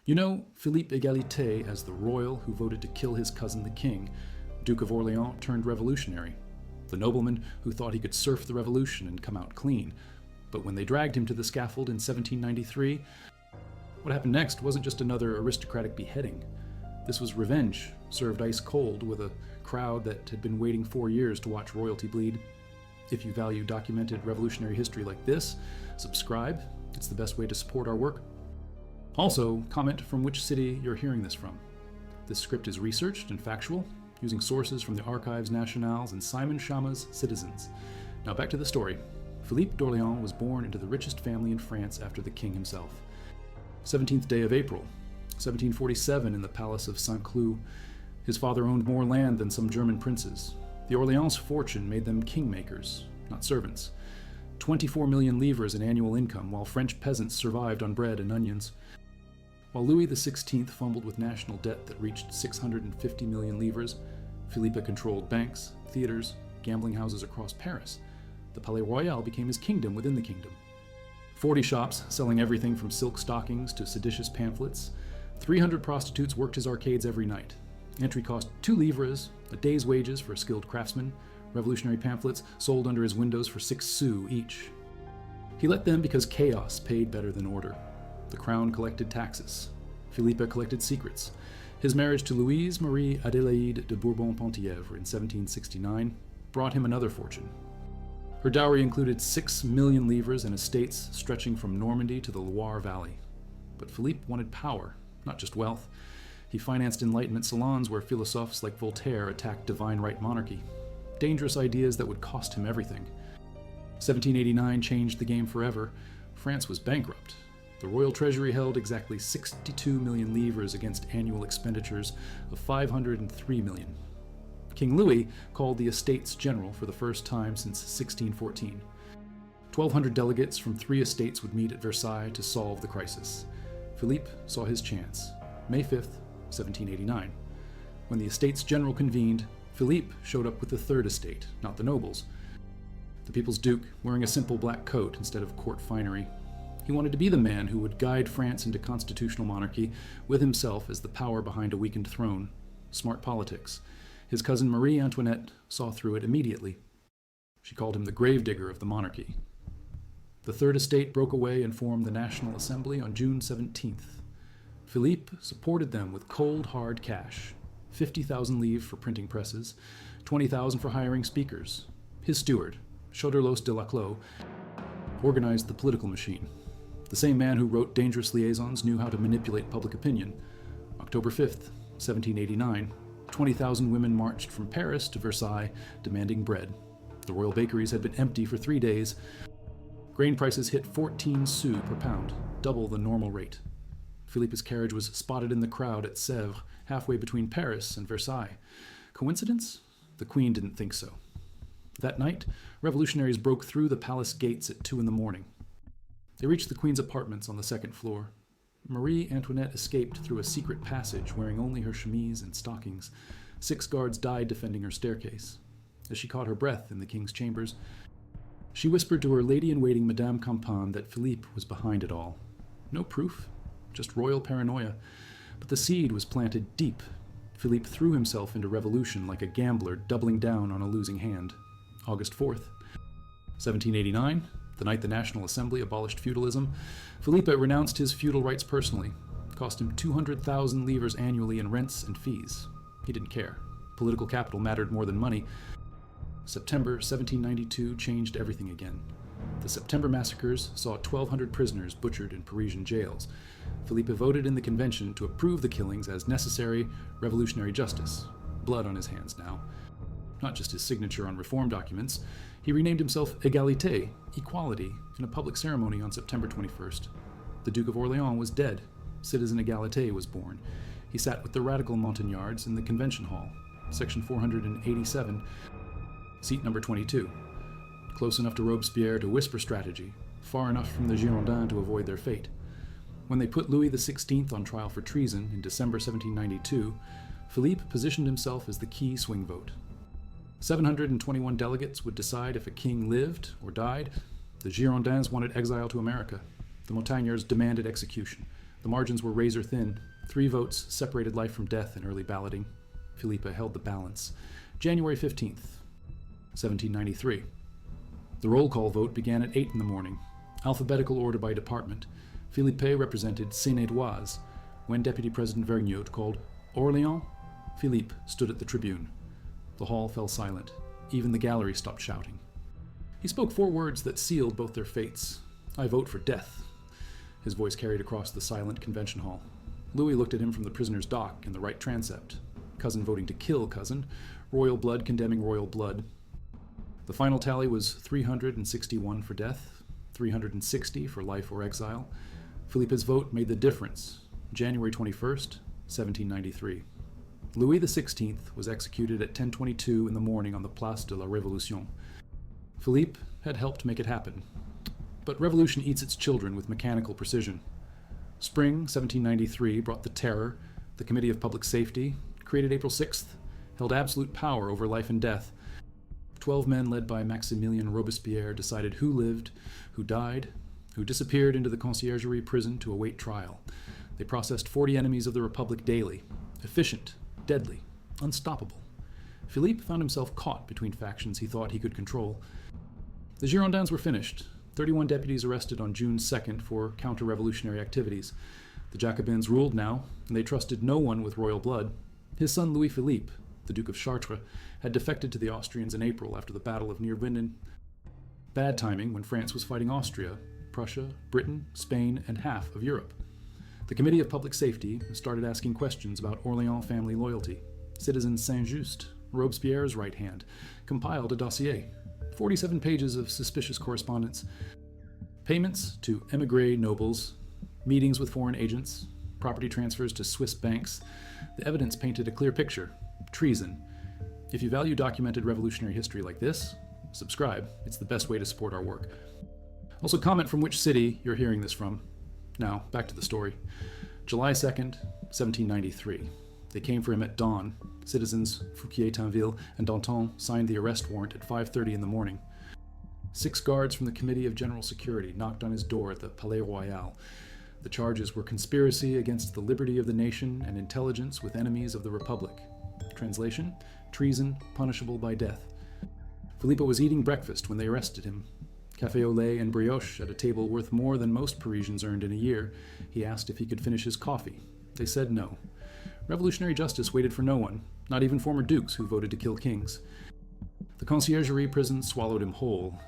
You know Philippe Égalité as the royal who voted to kill his cousin the king, Duke of Orléans turned revolutionary, the nobleman who thought he could surf the revolution and come out clean. But when they dragged him to the scaffold in 1793, what happened next wasn't just another aristocratic beheading. This was revenge, served ice cold with a crowd that had been waiting 4 years to watch royalty bleed. If you value documented revolutionary history like this, subscribe. It's the best way to support our work. Also, comment from which city you're hearing this from. This script is researched and factual, using sources from the Archives Nationales and Simon Schama's Citizens. Now back to the story. Philippe d'Orléans was born into the richest family in France after the king himself. 17th day of April, 1747 in the Palace of Saint-Cloud. His father owned more land than some German princes. The Orléans fortune made them kingmakers, not servants. 24 million livres in annual income, while French peasants survived on bread and onions. While Louis XVI fumbled with national debt that reached 650 million livres, Philippe controlled banks, theaters, gambling houses across Paris. The Palais Royal became his kingdom within the kingdom. 40 shops selling everything from silk stockings to seditious pamphlets. 300 prostitutes worked his arcades every night. Entry cost 2 livres, a day's wages for a skilled craftsman. Revolutionary pamphlets sold under his windows for 6 sous each. He let them because chaos paid better than order. The crown collected taxes. Philippe collected secrets. His marriage to Louise Marie Adélaïde de Bourbon-Penthièvre in 1769 brought him another fortune. Her dowry included 6 million livres and estates stretching from Normandy to the Loire Valley. But Philippe wanted power, not just wealth. He financed Enlightenment salons where philosophers like Voltaire attacked divine right monarchy. Dangerous ideas that would cost him everything. 1789 changed the game forever. France was bankrupt. The royal treasury held exactly 62 million livres against annual expenditures of 503 million. King Louis called the Estates General for the first time since 1614. 1,200 delegates from 3 estates would meet at Versailles to solve the crisis. Philippe saw his chance. May 5th, 1789. When the Estates General convened, Philippe showed up with the third estate, not the nobles. The people's duke, wearing a simple black coat instead of court finery. He wanted to be the man who would guide France into constitutional monarchy, with himself as the power behind a weakened throne. Smart politics. His cousin Marie Antoinette saw through it immediately. She called him the gravedigger of the monarchy. The Third Estate broke away and formed the National Assembly on June 17th. Philippe supported them with cold, hard cash. 50,000 livres for printing presses, 20,000 for hiring speakers. His steward, Choderlos de Laclos, organized the political machine. The same man who wrote Dangerous Liaisons knew how to manipulate public opinion. October 5th, 1789, 20,000 women marched from Paris to Versailles, demanding bread. The royal bakeries had been empty for 3 days. Grain prices hit 14 sous per pound, double the normal rate. Philippe's carriage was spotted in the crowd at Sèvres, halfway between Paris and Versailles. Coincidence? The Queen didn't think so. That night, revolutionaries broke through the palace gates at 2 a.m. They reached the Queen's apartments on the 2nd floor. Marie Antoinette escaped through a secret passage wearing only her chemise and stockings. 6 guards died defending her staircase. As she caught her breath in the king's chambers, she whispered to her lady-in-waiting Madame Campan that Philippe was behind it all. No proof, just royal paranoia. But the seed was planted deep. Philippe threw himself into revolution like a gambler doubling down on a losing hand. August 4th, 1789, the night the National Assembly abolished feudalism, Philippe renounced his feudal rights personally. It cost him 200,000 livres annually in rents and fees. He didn't care. Political capital mattered more than money. September 1792 changed everything again. The September massacres saw 1,200 prisoners butchered in Parisian jails. Philippe voted in the convention to approve the killings as necessary revolutionary justice. Blood on his hands now. Not just his signature on reform documents. He renamed himself Égalité, equality, in a public ceremony on September 21st. The Duke of Orléans was dead. Citizen Égalité was born. He sat with the radical Montagnards in the convention hall, section 487, seat number 22. Close enough to Robespierre to whisper strategy, far enough from the Girondins to avoid their fate. When they put Louis XVI on trial for treason in December 1792, Philippe positioned himself as the key swing vote. 721 delegates would decide if a king lived or died. The Girondins wanted exile to America. The Montagnards demanded execution. The margins were razor thin. 3 votes separated life from death in early balloting. Philippe held the balance. January 15th, 1793. The roll call vote began at 8 in the morning. Alphabetical order by department. Philippe represented Seine-et-Oise. When Deputy President Vergniaud called Orléans, Philippe stood at the tribune. The hall fell silent. Even the gallery stopped shouting. He spoke 4 words that sealed both their fates. "I vote for death." His voice carried across the silent convention hall. Louis looked at him from the prisoner's dock in the right transept. Cousin voting to kill cousin. Royal blood condemning royal blood. The final tally was 361 for death, 360 for life or exile. Philippe's vote made the difference. January 21st, 1793. Louis XVI was executed at 10:22 in the morning on the Place de la Révolution. Philippe had helped make it happen. But revolution eats its children with mechanical precision. Spring 1793 brought the terror. The Committee of Public Safety, created April 6th, held absolute power over life and death. 12 men led by Maximilien Robespierre decided who lived, who died, who disappeared into the Conciergerie prison to await trial. They processed 40 enemies of the Republic daily. Efficient, deadly, unstoppable. Philippe found himself caught between factions he thought he could control. The Girondins were finished. 31 deputies arrested on June 2nd for counter-revolutionary activities. The Jacobins ruled now, and they trusted no one with royal blood. His son Louis Philippe, the Duke of Chartres, had defected to the Austrians in April after the Battle of Neerwinden. Bad timing when France was fighting Austria, Prussia, Britain, Spain, and half of Europe. The Committee of Public Safety started asking questions about Orléans family loyalty. Citizen Saint-Just, Robespierre's right hand, compiled a dossier. 47 pages of suspicious correspondence. Payments to émigré nobles, meetings with foreign agents, property transfers to Swiss banks. The evidence painted a clear picture. Treason. If you value documented revolutionary history like this, subscribe. It's the best way to support our work. Also comment from which city you're hearing this from. Now, back to the story. July 2nd, 1793. They came for him at dawn. Citizens Fouquier-Tinville and Danton signed the arrest warrant at 5:30 in the morning. 6 guards from the Committee of General Security knocked on his door at the Palais Royal. The charges were conspiracy against the liberty of the nation and intelligence with enemies of the Republic. Translation: treason punishable by death. Philippe was eating breakfast when they arrested him. Café au lait and brioche at a table worth more than most Parisians earned in a year. He asked if he could finish his coffee. They said no. Revolutionary justice waited for no one, not even former dukes who voted to kill kings. The Conciergerie prison swallowed him whole.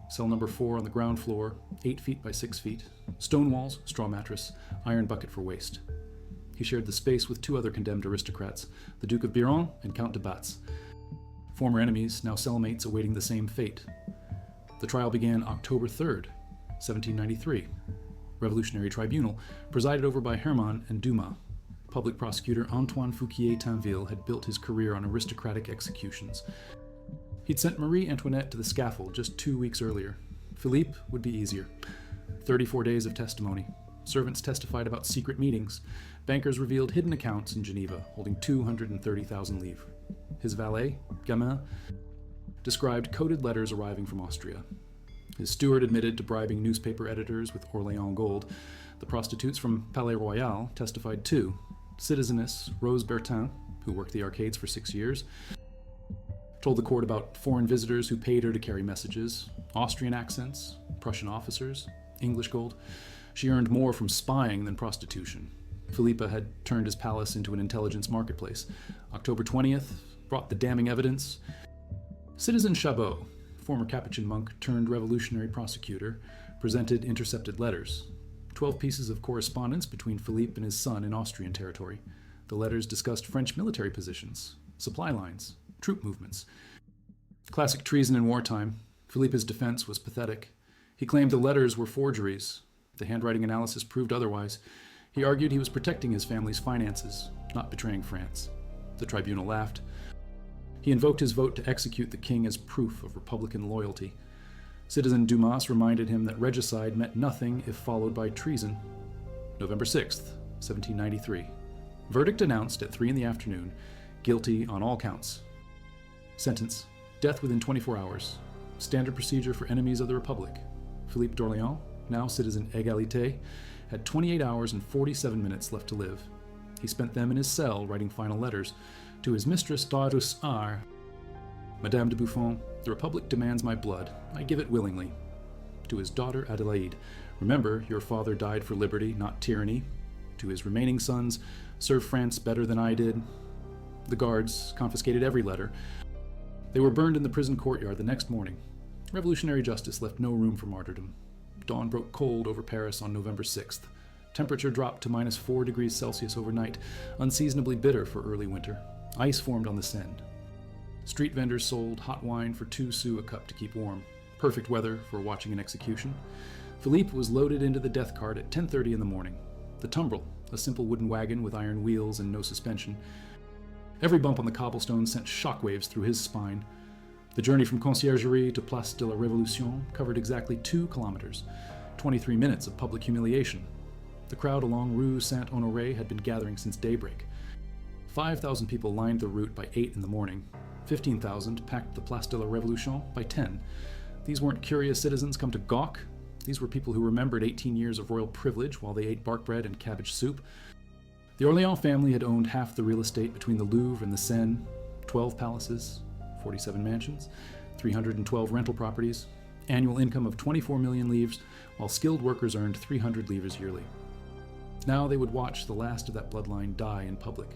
Cell number 4 on the ground floor, 8 feet by 6 feet. Stone walls, straw mattress, iron bucket for waste. He shared the space with 2 other condemned aristocrats, the Duke of Biron and Count de Batz. Former enemies, now cellmates awaiting the same fate. The trial began October 3rd, 1793. Revolutionary Tribunal, presided over by Herman and Dumas. Public prosecutor Antoine Fouquier-Tinville had built his career on aristocratic executions. He'd sent Marie Antoinette to the scaffold just 2 weeks earlier. Philippe would be easier. 34 days of testimony. Servants testified about secret meetings. Bankers revealed hidden accounts in Geneva holding 230,000 livres. His valet, Gamin, described coded letters arriving from Austria. His steward admitted to bribing newspaper editors with Orléans gold. The prostitutes from Palais Royal testified too. Citizeness Rose Bertin, who worked the arcades for 6 years, told the court about foreign visitors who paid her to carry messages, Austrian accents, Prussian officers, English gold. She earned more from spying than prostitution. Philippe had turned his palace into an intelligence marketplace. October 20th brought the damning evidence. Citizen Chabot, former Capuchin monk turned revolutionary prosecutor, presented intercepted letters. 12 pieces of correspondence between Philippe and his son in Austrian territory. The letters discussed French military positions, supply lines, troop movements. Classic treason in wartime. Philippe's defense was pathetic. He claimed the letters were forgeries. The handwriting analysis proved otherwise. He argued he was protecting his family's finances, not betraying France. The tribunal laughed. He invoked his vote to execute the king as proof of Republican loyalty. Citizen Dumas reminded him that regicide meant nothing if followed by treason. November 6th, 1793. Verdict announced at 3 in the afternoon. Guilty on all counts. Sentence: death within 24 hours. Standard procedure for enemies of the Republic. Philippe d'Orléans, now Citizen Égalité, had 28 hours and 47 minutes left to live. He spent them in his cell writing final letters to his mistress Darus R. Madame de Buffon, the Republic demands my blood. I give it willingly. To his daughter Adelaide, remember, your father died for liberty, not tyranny. To his remaining sons, serve France better than I did. The guards confiscated every letter. They were burned in the prison courtyard the next morning. Revolutionary justice left no room for martyrdom. Dawn broke cold over Paris on November 6th. Temperature dropped to -4 degrees Celsius overnight, unseasonably bitter for early winter. Ice formed on the Seine. Street vendors sold hot wine for 2 sous a cup to keep warm. Perfect weather for watching an execution. Philippe was loaded into the death cart at 10:30 in the morning. The tumbril, a simple wooden wagon with iron wheels and no suspension. Every bump on the cobblestones sent shockwaves through his spine. The journey from Conciergerie to Place de la Révolution covered exactly 2 kilometers, 23 minutes of public humiliation. The crowd along Rue Saint-Honoré had been gathering since daybreak. 5,000 people lined the route by 8 in the morning. 15,000 packed the Place de la Révolution by 10. These weren't curious citizens come to gawk. These were people who remembered 18 years of royal privilege while they ate bark bread and cabbage soup. The Orléans family had owned half the real estate between the Louvre and the Seine, 12 palaces, 47 mansions, 312 rental properties, annual income of 24 million livres, while skilled workers earned 300 livres yearly. Now they would watch the last of that bloodline die in public.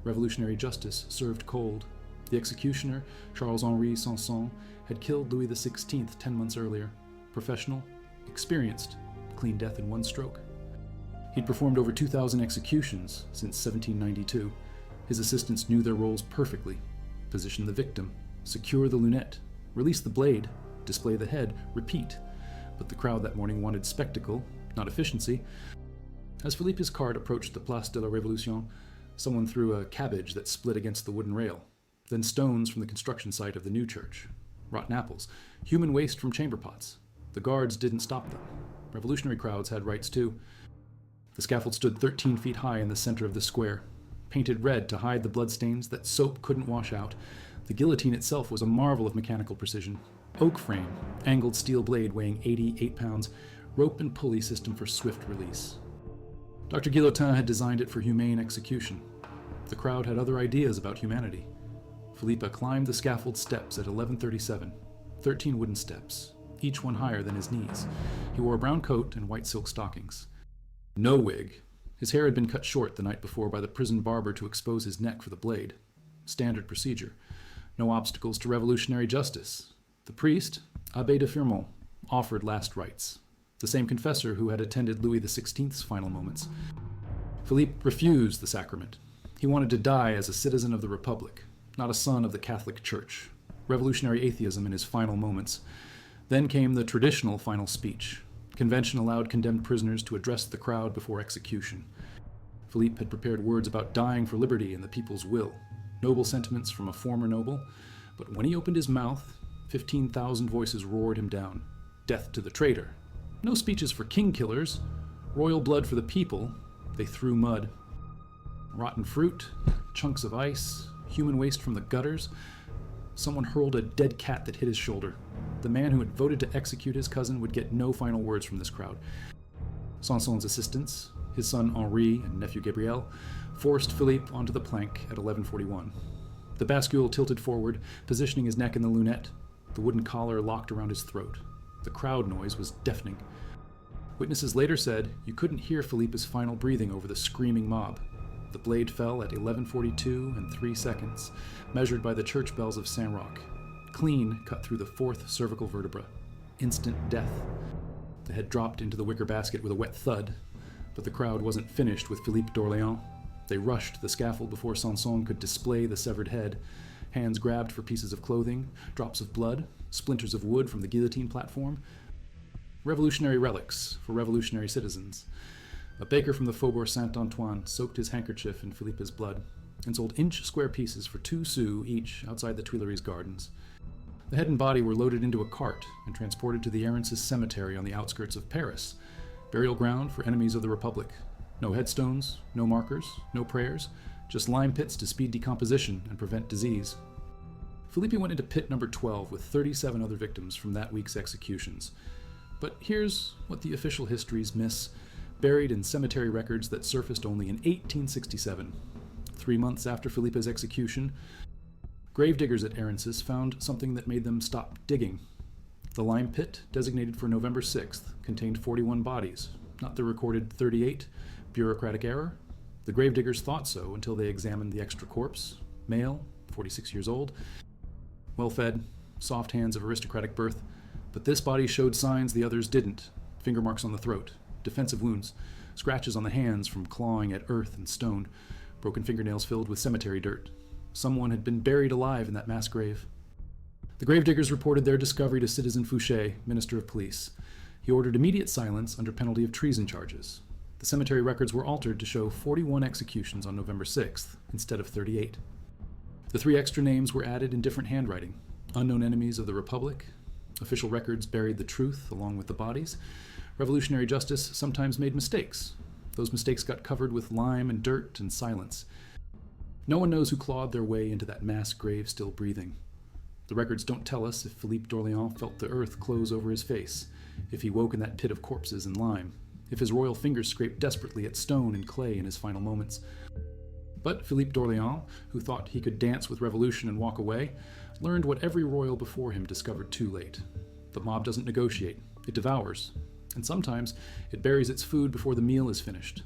Revolutionary justice served cold. The executioner, Charles-Henri Sanson, had killed Louis XVI 10 months earlier. Professional, experienced, clean death in one stroke. He'd performed over 2,000 executions since 1792. His assistants knew their roles perfectly. Position the victim, secure the lunette, release the blade, display the head, repeat. But the crowd that morning wanted spectacle, not efficiency. As Philippe's cart approached the Place de la Révolution, someone threw a cabbage that split against the wooden rail, then stones from the construction site of the new church, rotten apples, human waste from chamber pots. The guards didn't stop them. Revolutionary crowds had rights too. The scaffold stood 13 feet high in the center of the square, painted red to hide the bloodstains that soap couldn't wash out. The guillotine itself was a marvel of mechanical precision. Oak frame, angled steel blade weighing 88 pounds, rope and pulley system for swift release. Dr. Guillotin had designed it for humane execution. The crowd had other ideas about humanity. Philippe climbed the scaffold steps at 11:37, 13 wooden steps, each one higher than his knees. He wore a brown coat and white silk stockings. No wig. His hair had been cut short the night before by the prison barber to expose his neck for the blade. Standard procedure. No obstacles to revolutionary justice. The priest, Abbé de Firmont, offered last rites. The same confessor who had attended Louis XVI's final moments. Philippe refused the sacrament. He wanted to die as a citizen of the Republic, not a son of the Catholic Church. Revolutionary atheism in his final moments. Then came the traditional final speech. Convention allowed condemned prisoners to address the crowd before execution. Philippe had prepared words about dying for liberty and the people's will. Noble sentiments from a former noble. But when he opened his mouth, 15,000 voices roared him down. Death to the traitor. No speeches for king killers. Royal blood for the people. They threw mud. Rotten fruit, chunks of ice, human waste from the gutters. Someone hurled a dead cat that hit his shoulder. The man who had voted to execute his cousin would get no final words from this crowd. Sanson's assistants, his son Henri and nephew Gabriel, forced Philippe onto the plank at 11:41. The bascule tilted forward, positioning his neck in the lunette, the wooden collar locked around his throat. The crowd noise was deafening. Witnesses later said you couldn't hear Philippe's final breathing over the screaming mob. The blade fell at 11:42 and 3 seconds, measured by the church bells of Saint-Roch. Clean cut through the 4th cervical vertebra. Instant death. The head dropped into the wicker basket with a wet thud, but the crowd wasn't finished with Philippe d'Orléans. They rushed the scaffold before Sanson could display the severed head. Hands grabbed for pieces of clothing, drops of blood, splinters of wood from the guillotine platform. Revolutionary relics for revolutionary citizens. A baker from the Faubourg Saint-Antoine soaked his handkerchief in Philippe's blood and sold inch-square pieces for 2 sous each outside the Tuileries gardens. The head and body were loaded into a cart and transported to the Arences cemetery on the outskirts of Paris, burial ground for enemies of the Republic. No headstones, no markers, no prayers, just lime pits to speed decomposition and prevent disease. Philippe went into pit number 12 with 37 other victims from that week's executions. But here's what the official histories miss. buried in cemetery records that surfaced only in 1867. 3 months after Philippe's execution, gravediggers at Arences found something that made them stop digging. The lime pit, designated for November 6th, contained 41 bodies, not the recorded 38. Bureaucratic error? The gravediggers thought so until they examined the extra corpse. Male, 46 years old, well-fed, soft hands of aristocratic birth, but this body showed signs the others didn't. Finger marks on the throat, defensive wounds, scratches on the hands from clawing at earth and stone, broken fingernails filled with cemetery dirt. Someone had been buried alive in that mass grave. The gravediggers reported their discovery to Citizen Fouché, Minister of Police. He ordered immediate silence under penalty of treason charges. The cemetery records were altered to show 41 executions on November 6th instead of 38. The 3 extra names were added in different handwriting. Unknown enemies of the Republic. Official records buried the truth along with the bodies. Revolutionary justice sometimes made mistakes. Those mistakes got covered with lime and dirt and silence. No one knows who clawed their way into that mass grave still breathing. The records don't tell us if Philippe d'Orléans felt the earth close over his face, if he woke in that pit of corpses and lime, if his royal fingers scraped desperately at stone and clay in his final moments. But Philippe d'Orléans, who thought he could dance with revolution and walk away, learned what every royal before him discovered too late. The mob doesn't negotiate, it devours, and sometimes it buries its food before the meal is finished.